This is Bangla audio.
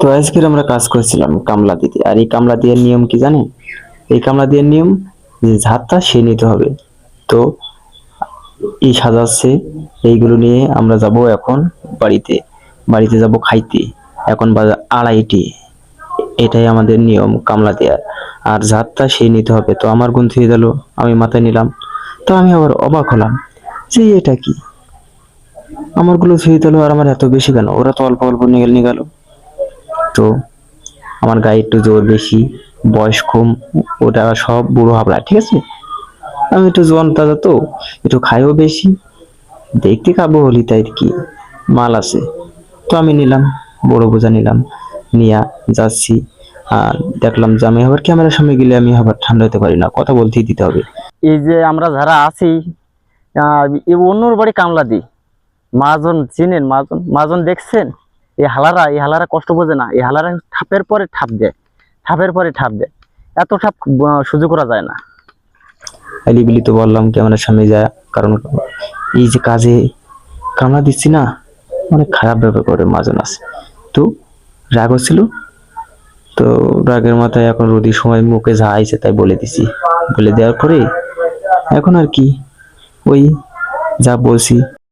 তো আজকে আমরা কাজ করছিলাম কামলা দিতে, আর এই কামলা দেওয়ার নিয়ম কি জানেন? এই কামলা দেওয়ার নিয়ম যে ঝাড়টা সে নিতে হবে। তো এই সাজাচ্ছে, এইগুলো নিয়ে আমরা যাব এখন বাড়িতে। বাড়িতে যাব খাইতে। এখন বাজে 2:30। এটাই আমাদের নিয়ম কামলা দেওয়ার। আর ঝাড়টা সে নিতে হবে। তো আমার গুণ থুয়ে গেল, আমি মাথায় নিলাম। তো আমি আবার অবাক হলাম যে এটা কি, আমারগুলো থুয়ে দিল আর আমার এত বেশি কেন? ওরা তো অল্প অল্প নিয়ে গেল। তো আমার গায়ে একটু জোর বেশি, বয়স কম, ওটা সব বুড়ো হাবড়া, ঠিক আছে। আমি একটু জোয়ান তাজা, তো একটু খাইও বেশি, দেখতে খাবো হলি তাই কি মাল আছে। তো আমি নিলাম, বড় বোঝা নিলাম, নিয়া যাচ্ছি। আর দেখলাম যে আমি আবার ক্যামেরার সামনে গেলে আমি আবার ঠান্ডা হতে পারি না, কথা বলতেই দিতে হবে। এই যে আমরা যারা আছি, অন্যর বাড়ি কামলা দিই। মাজন চিনেন? মাজন মাজন দেখছেন? এই হালারা কষ্ট বোঝে না। এই হালারা ঠাপের পরে ঠাপ দেয়, ঠাপের পরে ঠাপ দেয়। এত ঠাপ সহ্য করা যায় না। আলিবিলি তো বললাম ক্যামেরার সামনে যায়, কারণ এই যে কাজে কামড়া দিচ্ছি না, অনেক খারাপ ব্যবহার করে মাজন আছে। তো রাগ হচ্ছিল, তো রাগের মাথায় এখন রোদির সময় মুখে যা আইছে তাই বলে দিছি। বলে দেওয়ার পরে এখন আর কি, ওই যা বলছি